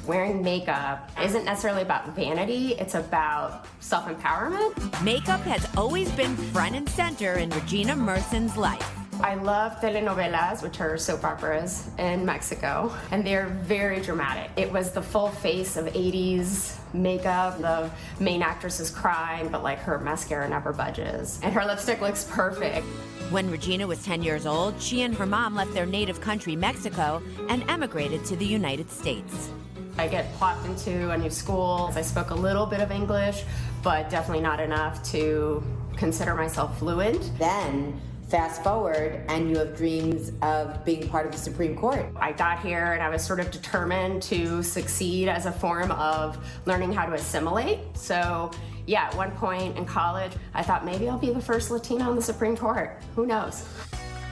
wearing makeup isn't necessarily about vanity, it's about self-empowerment. Makeup has always been front and center in Regina Mersono's life. I love telenovelas, which are soap operas in Mexico, and they're very dramatic. It was the full face of 80s makeup. The main actress is crying, but like her mascara never budges. And her lipstick looks perfect. When Regina was 10 years old, she and her mom left their native country, Mexico, and emigrated to the United States. I get plopped into a new school. I spoke a little bit of English, but definitely not enough to consider myself fluent. Then, fast forward, and you have dreams of being part of the Supreme Court. I got here and I was sort of determined to succeed as a form of learning how to assimilate. So yeah, at one point in college, I thought maybe I'll be the first Latina on the Supreme Court. Who knows?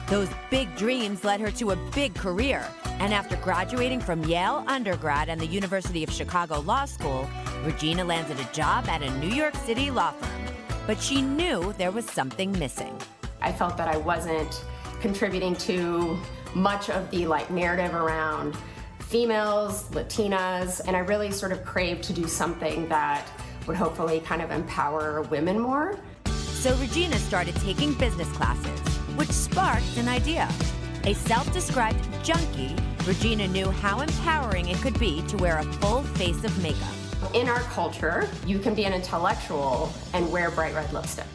Those big dreams led her to a big career. And after graduating from Yale undergrad and the University of Chicago Law School, Regina landed a job at a New York City law firm. But she knew there was something missing. I felt that I wasn't contributing to much of the narrative around females, Latinas, and I really sort of craved to do something that would hopefully kind of empower women more. So Regina started taking business classes, which sparked an idea. A self-described junkie, Regina knew how empowering it could be to wear a full face of makeup. In our culture, you can be an intellectual and wear bright red lipstick.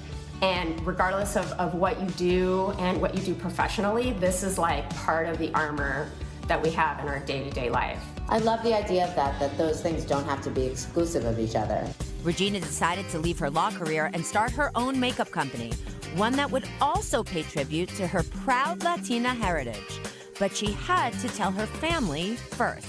And regardless of what you do and what you do professionally, this is like part of the armor that we have in our day-to-day life. I love the idea of that those things don't have to be exclusive of each other. Regina decided to leave her law career and start her own makeup company, one that would also pay tribute to her proud Latina heritage. But she had to tell her family first.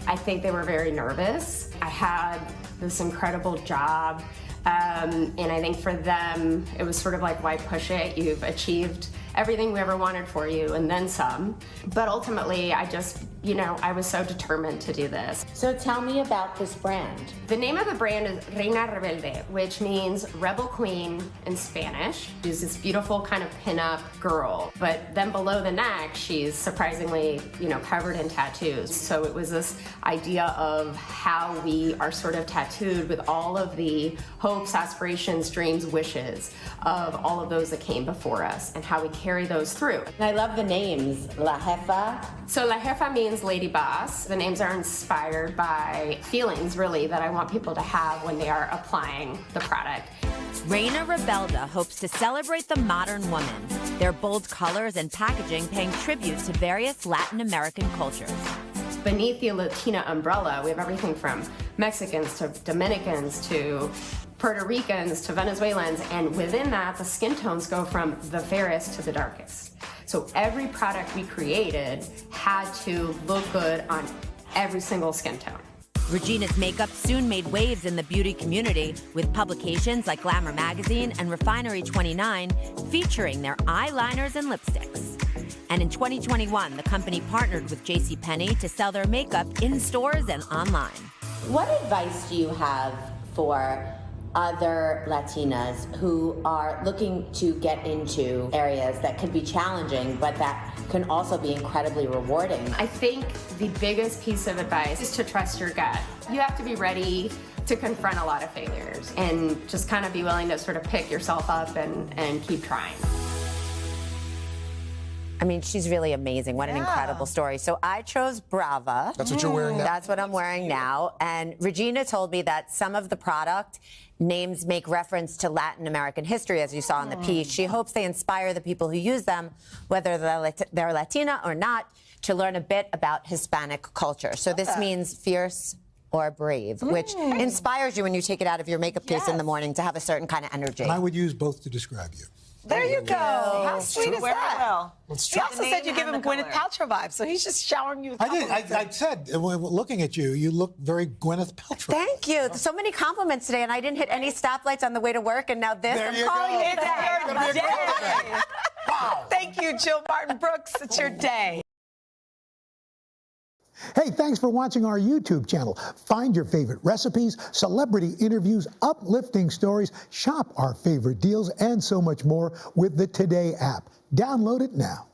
I think they were very nervous. I had this incredible job. And I think for them, it was sort of like, why push it? You've achieved everything we ever wanted for you and then some. But ultimately, I just, I was so determined to do this. So tell me about this brand. The name of the brand is Reina Rebelde, which means rebel queen in Spanish. She's this beautiful kind of pinup girl. But then below the neck, she's surprisingly, covered in tattoos. So it was this idea of how we are sort of tattooed with all of the hopes, aspirations, dreams, wishes of all of those that came before us and how we carry those through. And I love the names, La Jefa. So La Jefa means lady boss. The names are inspired by feelings, really, that I want people to have when they are applying the product. Reina Rebelde hopes to celebrate the modern woman, their bold colors and packaging paying tribute to various Latin American cultures. Beneath the Latina umbrella, we have everything from Mexicans to Dominicans to Puerto Ricans to Venezuelans, and within that, the skin tones go from the fairest to the darkest. So every product we created had to look good on every single skin tone. Regina's makeup soon made waves in the beauty community, with publications like Glamour Magazine and Refinery 29 featuring their eyeliners and lipsticks. And in 2021, the company partnered with JCPenney to sell their makeup in stores and online. What advice do you have for other Latinas who are looking to get into areas that can be challenging, but that can also be incredibly rewarding? I think the biggest piece of advice is to trust your gut. You have to be ready to confront a lot of failures and just kind of be willing to sort of pick yourself up and keep trying. I mean, she's really amazing. What an incredible story. So I chose Brava. That's what you're wearing now? That's what I'm wearing now. And Regina told me that some of the product names make reference to Latin American history, as you saw in the piece. She hopes they inspire the people who use them, whether they're Latina or not, to learn a bit about Hispanic culture. So this means fierce or brave, which inspires you when you take it out of your makeup case in the morning to have a certain kind of energy. And I would use both to describe you. There you go. How sweet is that? He also said you give him Gwyneth Paltrow vibes, so he's just showering you with compliments. I said, looking at you, you look very Gwyneth Paltrow. Thank you. So many compliments today, and I didn't hit any stoplights on the way to work, and now this. There you calling go. it It's your day. Wow. Thank you, Jill Martin Brooks. It's your day. Hey, thanks for watching our YouTube channel. Find your favorite recipes, celebrity interviews, uplifting stories, shop our favorite deals, and so much more with the Today app. Download it now.